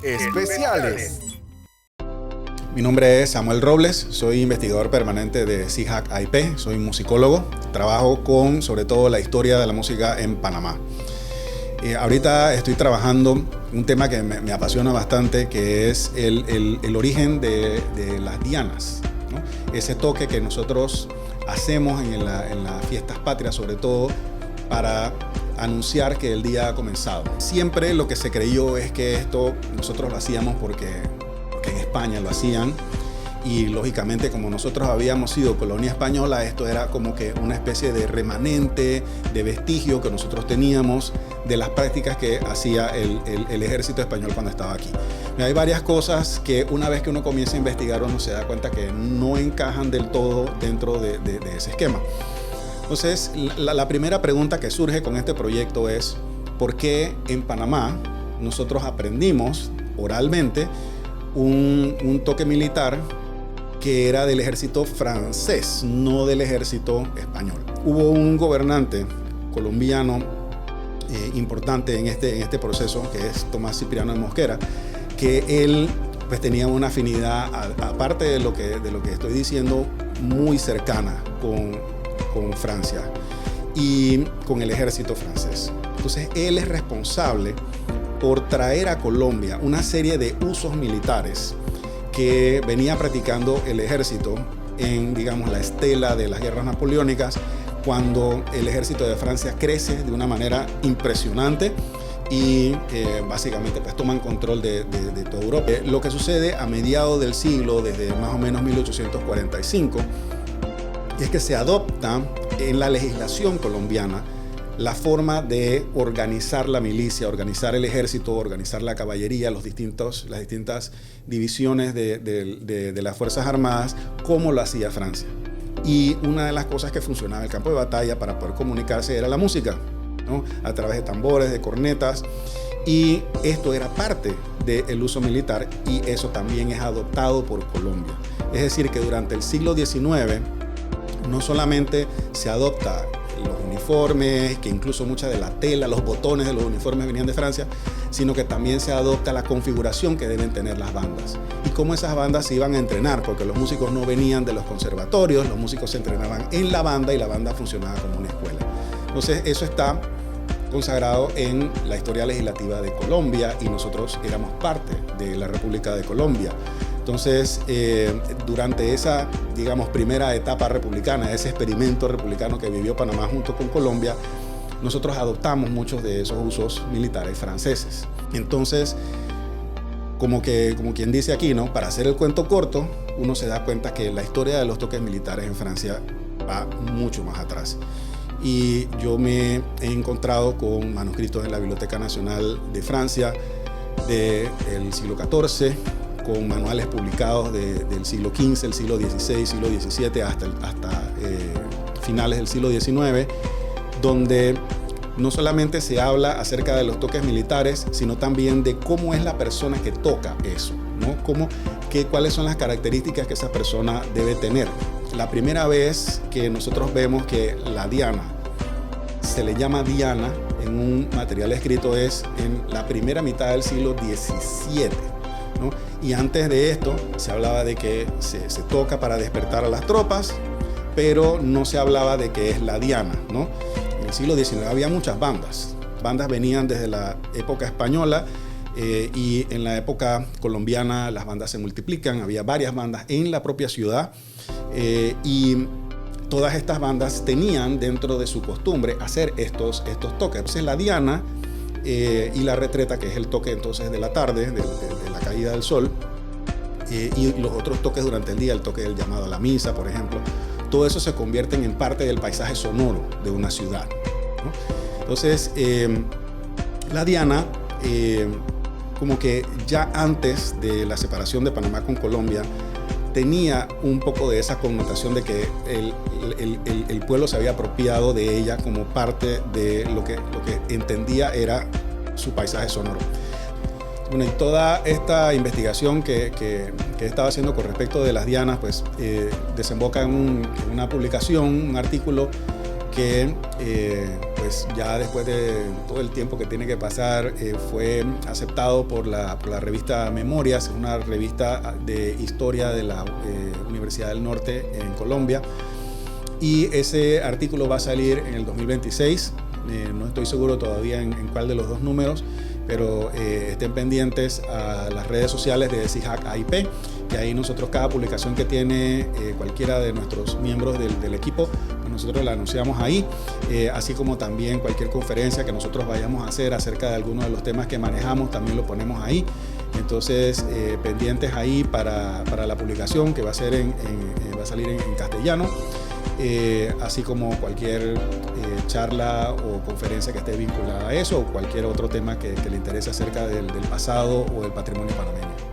especiales. Mi nombre es Samuel Robles, soy investigador permanente de CIHAC IP, soy musicólogo, trabajo con sobre todo la historia de la música en Panamá. Ahorita estoy trabajando un tema que me apasiona bastante, que es el origen de las dianas, ¿no? Ese toque que nosotros hacemos en las fiestas patrias, sobre todo para anunciar que el día ha comenzado. Siempre lo que se creyó es que esto nosotros lo hacíamos porque en España lo hacían, y lógicamente como nosotros habíamos sido colonia española, esto era como que una especie de remanente, de vestigio que nosotros teníamos de las prácticas que hacía el ejército español cuando estaba aquí. Hay varias cosas que una vez que uno comienza a investigar uno se da cuenta que no encajan del todo dentro de ese esquema. Entonces, la primera pregunta que surge con este proyecto es ¿por qué en Panamá nosotros aprendimos oralmente un toque militar que era del ejército francés, no del ejército español? Hubo un gobernante colombiano importante en este proceso, que es Tomás Cipriano de Mosquera, que él pues tenía una afinidad, aparte de lo que estoy diciendo, muy cercana con Francia y con el ejército francés. Entonces él es responsable por traer a Colombia una serie de usos militares que venía practicando el ejército en, digamos, la estela de las guerras napoleónicas, cuando el ejército de Francia crece de una manera impresionante y básicamente pues toman control de toda Europa. Lo que sucede a mediados del siglo, desde más o menos 1845, es que se adopta en la legislación colombiana la forma de organizar la milicia, organizar el ejército, organizar la caballería, las distintas divisiones de las Fuerzas Armadas, como lo hacía Francia. Y una de las cosas que funcionaba en el campo de batalla para poder comunicarse era la música, ¿no? A través de tambores, de cornetas, y esto era parte del uso militar, y eso también es adoptado por Colombia. Es decir, que durante el siglo XIX no solamente se adopta los uniformes, que incluso mucha de la tela, los botones de los uniformes venían de Francia, sino que también se adopta la configuración que deben tener las bandas y cómo esas bandas se iban a entrenar, porque los músicos no venían de los conservatorios, los músicos se entrenaban en la banda y la banda funcionaba como una escuela. Entonces eso está consagrado en la historia legislativa de Colombia, y nosotros éramos parte de la República de Colombia. Entonces, durante esa, digamos, primera etapa republicana, ese experimento republicano que vivió Panamá junto con Colombia, nosotros adoptamos muchos de esos usos militares franceses. Entonces, como quien dice aquí, ¿no? Para hacer el cuento corto, uno se da cuenta que la historia de los toques militares en Francia va mucho más atrás. Y yo me he encontrado con manuscritos en la Biblioteca Nacional de Francia del siglo XIV, con manuales publicados del siglo XV, el siglo XVI, siglo XVII, hasta finales del siglo XIX, donde no solamente se habla acerca de los toques militares, sino también de cómo es la persona que toca eso, ¿no? ¿Cuáles son las características que esa persona debe tener? La primera vez que nosotros vemos que la diana se le llama diana en un material escrito es en la primera mitad del siglo XVII, ¿no? Y antes de esto se hablaba de que se toca para despertar a las tropas, pero no se hablaba de que es la diana, ¿no? En el siglo XIX había muchas bandas. Bandas venían desde la época española, y en la época colombiana las bandas se multiplican. Había varias bandas en la propia ciudad, y todas estas bandas tenían dentro de su costumbre hacer estos toques. Entonces la diana y la retreta, que es el toque entonces de la tarde, de la caída del sol, y los otros toques durante el día, el toque del llamado a la misa, por ejemplo, todo eso se convierten en parte del paisaje sonoro de una ciudad, ¿no? Entonces, la diana, como que ya antes de la separación de Panamá con Colombia, tenía un poco de esa connotación de que el pueblo se había apropiado de ella como parte de lo que entendía era su paisaje sonoro. Bueno, y toda esta investigación que he estado haciendo con respecto de las dianas, pues desemboca en una publicación, un artículo que pues ya después de todo el tiempo que tiene que pasar fue aceptado por la revista Memorias, una revista de historia de la Universidad del Norte en Colombia, y ese artículo va a salir en el 2026. No estoy seguro todavía en cuál de los dos números, pero estén pendientes a las redes sociales de SIHAC AIP, que ahí nosotros cada publicación que tiene cualquiera de nuestros miembros del equipo, pues nosotros la anunciamos ahí, así como también cualquier conferencia que nosotros vayamos a hacer acerca de algunos de los temas que manejamos, también lo ponemos ahí. Entonces, pendientes ahí para la publicación que va a salir en castellano. Así como cualquier charla o conferencia que esté vinculada a eso, o cualquier otro tema que le interese acerca del pasado o del patrimonio panameño.